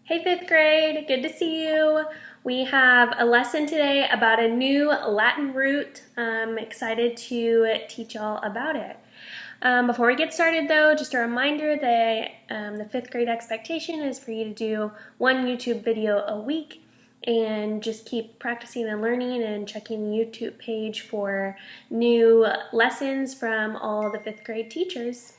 Hey fifth grade, good to see you. We have a lesson today about a new Latin root. I'm excited to teach y'all about it. Before we get started though, just a reminder that the fifth grade expectation is for you to do one YouTube video a week and just keep practicing and learning and checking the YouTube page for new lessons from all the fifth grade teachers.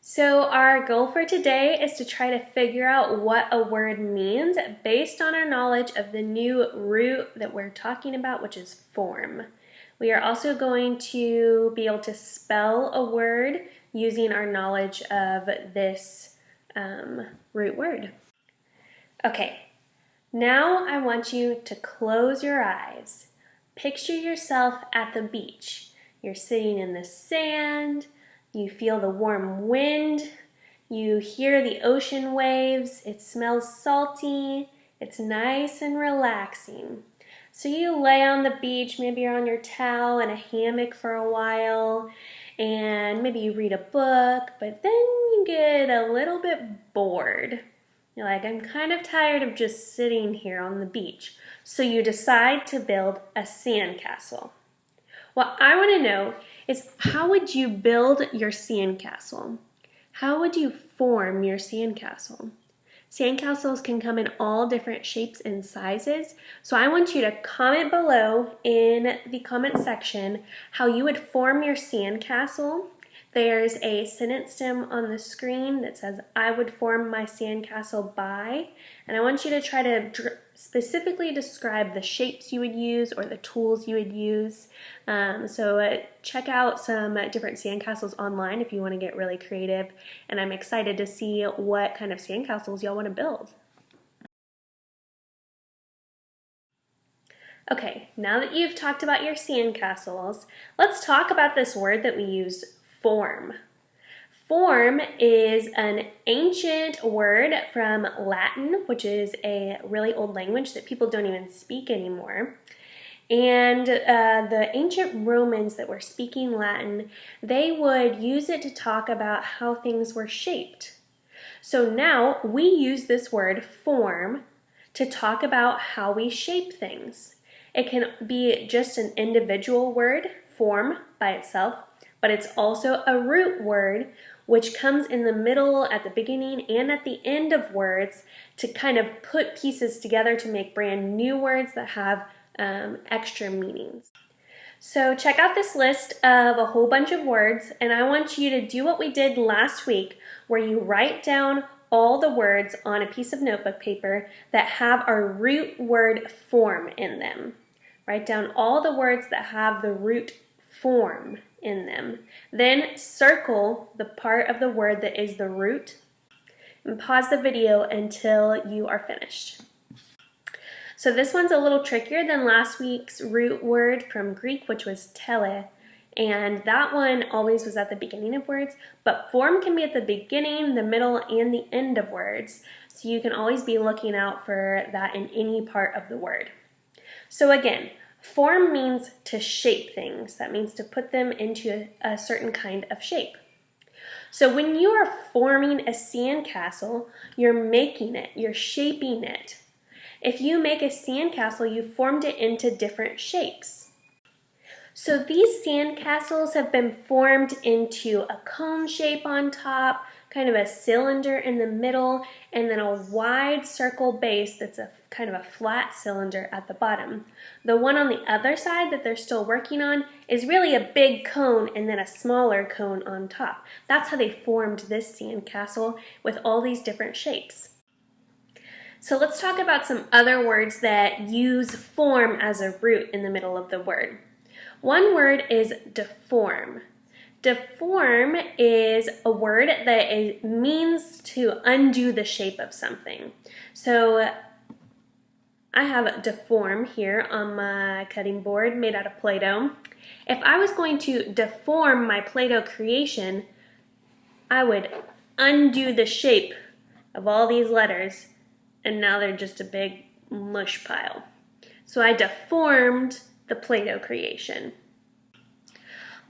So our goal for today is to try to figure out what a word means based on our knowledge of the new root that we're talking about, which is form. We are also going to be able to spell a word using our knowledge of this root word. Okay, now I want you to close your eyes. Picture yourself at the beach. You're sitting in the sand. You feel the warm wind, you hear the ocean waves, it smells salty, it's nice and relaxing. So you lay on the beach, maybe you're on your towel in a hammock for a while, and maybe you read a book, but then you get a little bit bored. You're like, I'm kind of tired of just sitting here on the beach. So you decide to build a sandcastle. What I want to know is, how would you build your sandcastle? How would you form your sandcastle? Sandcastles can come in all different shapes and sizes, so I want you to comment below in the comment section how you would form your sandcastle. There's a sentence stem on the screen that says, I would form my sandcastle by, and I want you to try to specifically describe the shapes you would use or the tools you would use. So check out some different sandcastles online if you want to get really creative, and I'm excited to see what kind of sandcastles y'all want to build. Okay, now that you've talked about your sandcastles, let's talk about this word that we use, form. Form is an ancient word from Latin, which is a really old language that people don't even speak anymore. And the ancient Romans that were speaking Latin, they would use it to talk about how things were shaped. So now we use this word form to talk about how we shape things. It can be just an individual word, form by itself, but it's also a root word which comes in the middle, at the beginning, and at the end of words to kind of put pieces together to make brand new words that have extra meanings. So check out this list of a whole bunch of words, and I want you to do what we did last week, where you write down all the words on a piece of notebook paper that have our root word form in them. Write down all the words that have the root form in them. Then circle the part of the word that is the root and pause the video until you are finished. So this one's a little trickier than last week's root word from Greek, which was tele, and that one always was at the beginning of words, but form can be at the beginning, the middle, and the end of words, so you can always be looking out for that in any part of the word. So again, form means to shape things. That means to put them into a certain kind of shape. So when you are forming a sandcastle, you're making it, you're shaping it. If you make a sandcastle, you formed it into different shapes. So these sandcastles have been formed into a cone shape on top, kind of a cylinder in the middle, and then a wide circle base that's a kind of a flat cylinder at the bottom. The one on the other side that they're still working on is really a big cone and then a smaller cone on top. That's how they formed this sandcastle with all these different shapes. So let's talk about some other words that use form as a root in the middle of the word. One word is deform. Deform is a word that means to undo the shape of something. So I have deform here on my cutting board made out of Play-Doh. If I was going to deform my Play-Doh creation, I would undo the shape of all these letters, and now they're just a big mush pile. So I deformed the Play-Doh creation.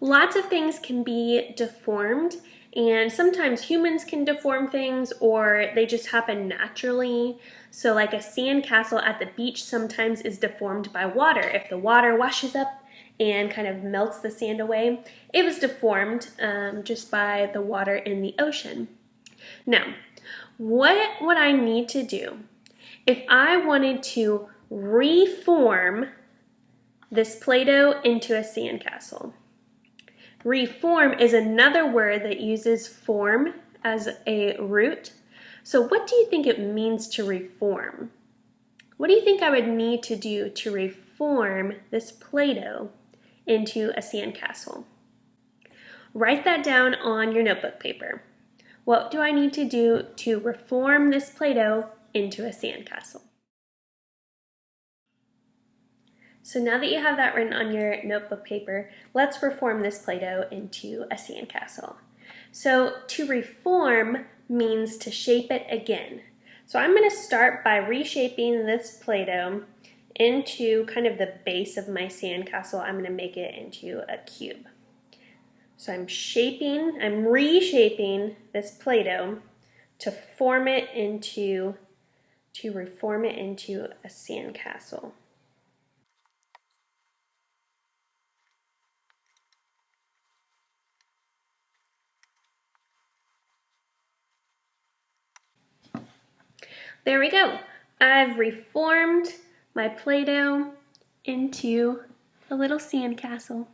Lots of things can be deformed, And sometimes humans can deform things or they just happen naturally. So like a sandcastle at the beach sometimes is deformed by water. If the water washes up and kind of melts the sand away, it was deformed just by the water in the ocean. Now, what would I need to do if I wanted to reform this Play-Doh into a sandcastle? Reform is another word that uses form as a root. So what do you think it means to reform? What do you think I would need to do to reform this Play-Doh into a sandcastle? Write that down on your notebook paper. What do I need to do to reform this Play-Doh into a sandcastle? So now that you have that written on your notebook paper, let's reform this Play-Doh into a sandcastle. So to reform means to shape it again. So I'm going to start by reshaping this Play-Doh into kind of the base of my sandcastle. I'm going to make it into a cube. So I'm reshaping this Play-Doh to reform it into a sandcastle. There we go. I've reformed my Play-Doh into a little sandcastle.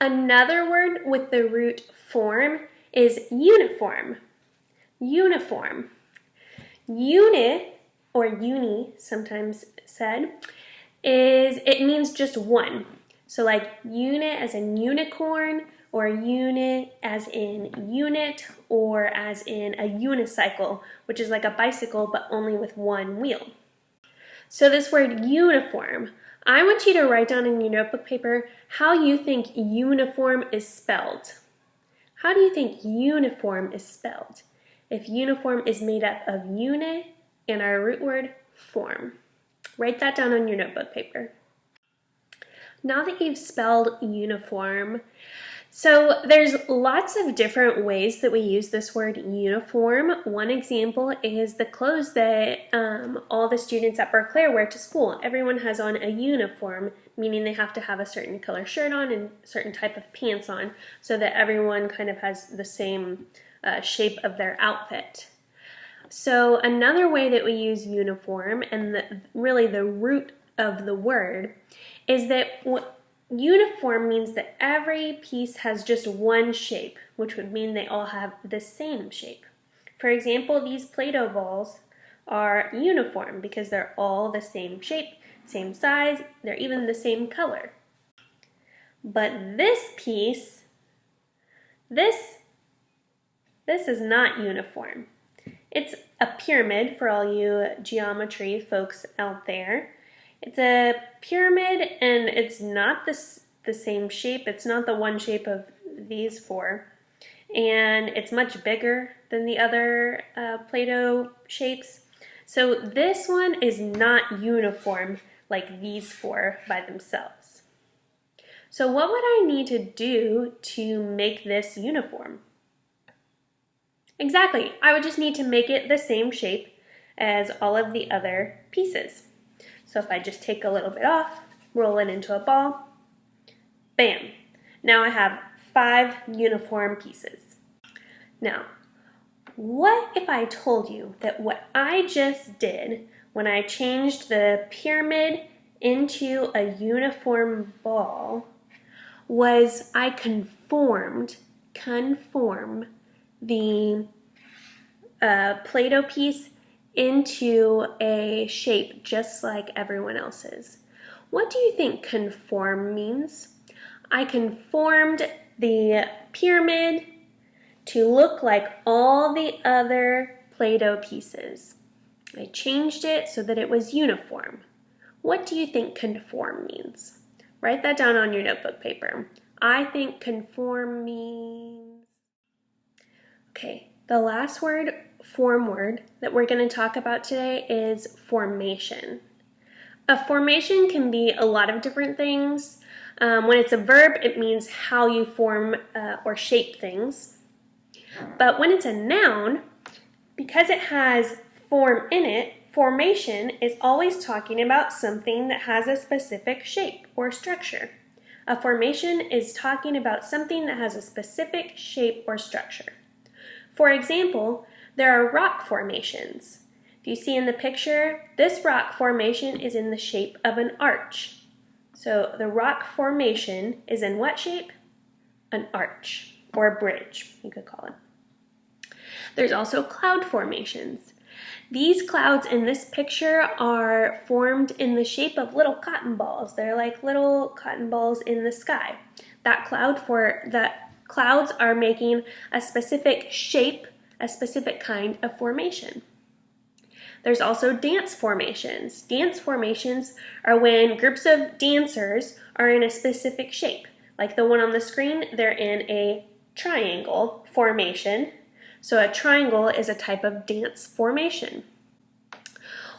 Another word with the root form is uniform. Uniform. Unit, or uni, sometimes said, it means just one. So like unit as in unicorn, or unit as in unit, or as in a unicycle, which is like a bicycle but only with one wheel. So this word uniform, I want you to write down in your notebook paper how you think uniform is spelled. How do you think uniform is spelled? If uniform is made up of unit and our root word form. Write that down on your notebook paper. Now that you've spelled uniform, so there's lots of different ways that we use this word uniform. One example is the clothes that all the students at Berkeley wear to school. Everyone has on a uniform, meaning they have to have a certain color shirt on and certain type of pants on so that everyone kind of has the same shape of their outfit. So another way that we use uniform, and really the root of the word, is that uniform means that every piece has just one shape, which would mean they all have the same shape. For example, these Play-Doh balls are uniform because they're all the same shape, same size, they're even the same color. But this piece, this is not uniform. It's a pyramid for all you geometry folks out there. It's a pyramid and it's not the same shape. It's not the one shape of these four. And it's much bigger than the other Play-Doh shapes. So this one is not uniform like these four by themselves. So what would I need to do to make this uniform? Exactly, I would just need to make it the same shape as all of the other pieces. So if I just take a little bit off, roll it into a ball, bam. Now I have 5 uniform pieces. Now, what if I told you that what I just did when I changed the pyramid into a uniform ball was I conformed the Play-Doh piece into a shape just like everyone else's. What do you think conform means? I conformed the pyramid to look like all the other Play-Doh pieces. I changed it so that it was uniform. What do you think conform means? Write that down on your notebook paper. I think conform means... Okay, the last word, form word, that we're going to talk about today is formation. A formation can be a lot of different things. When it's a verb, it means how you form or shape things. But when it's a noun, because it has form in it, formation is always talking about something that has a specific shape or structure. A formation is talking about something that has a specific shape or structure. For example, there are rock formations. If you see in the picture, this rock formation is in the shape of an arch. So the rock formation is in what shape? An arch, or a bridge, you could call it. There's also cloud formations. These clouds in this picture are formed in the shape of little cotton balls. They're like little cotton balls in the sky. Clouds are making a specific shape, a specific kind of formation. There's also dance formations. Dance formations are when groups of dancers are in a specific shape. Like the one on the screen, they're in a triangle formation. So a triangle is a type of dance formation.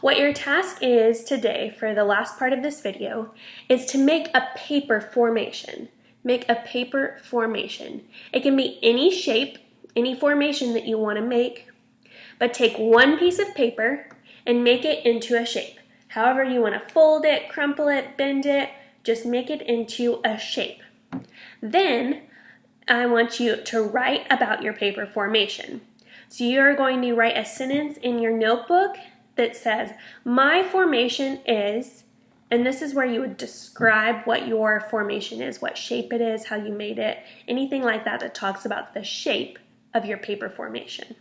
What your task is today for the last part of this video is to make a paper formation. Make a paper formation. It can be any shape, any formation that you want to make, but take one piece of paper and make it into a shape. However you want to fold it, crumple it, bend it, just make it into a shape. Then I want you to write about your paper formation. So you're going to write a sentence in your notebook that says, my formation is, and this is where you would describe what your formation is, what shape it is, how you made it, anything like that that talks about the shape of your paper formation.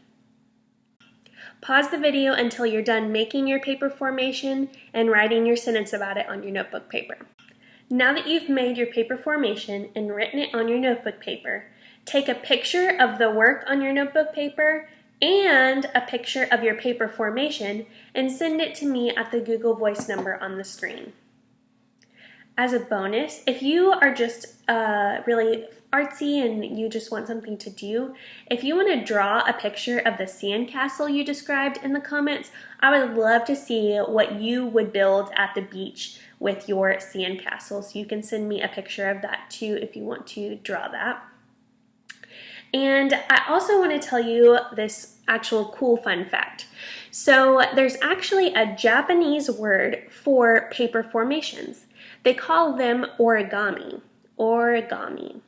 Pause the video until you're done making your paper formation and writing your sentence about it on your notebook paper. Now that you've made your paper formation and written it on your notebook paper, take a picture of the work on your notebook paper and a picture of your paper formation and send it to me at the Google Voice number on the screen. As a bonus, if you are just really artsy and you just want something to do, if you want to draw a picture of the sandcastle you described in the comments, I would love to see what you would build at the beach with your sandcastle. So you can send me a picture of that too if you want to draw that. And I also want to tell you this actual cool fun fact. So there's actually a Japanese word for paper formations. They call them origami. Origami.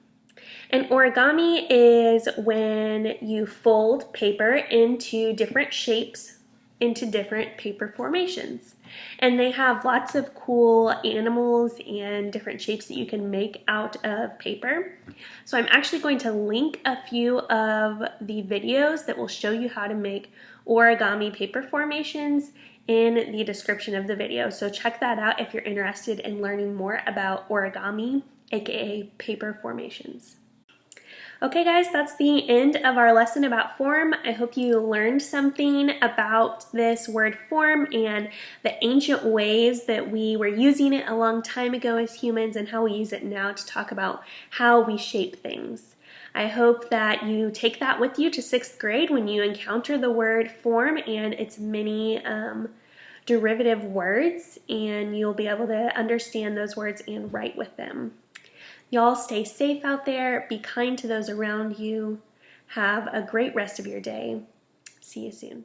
And origami is when you fold paper into different shapes, into different paper formations. And they have lots of cool animals and different shapes that you can make out of paper. So I'm actually going to link a few of the videos that will show you how to make origami paper formations in the description of the video. So check that out if you're interested in learning more about origami, aka paper formations. Okay guys, that's the end of our lesson about form. I hope you learned something about this word form and the ancient ways that we were using it a long time ago as humans and how we use it now to talk about how we shape things. I hope that you take that with you to 6th grade when you encounter the word form and its many derivative words, and you'll be able to understand those words and write with them. Y'all stay safe out there, be kind to those around you, have a great rest of your day. See you soon.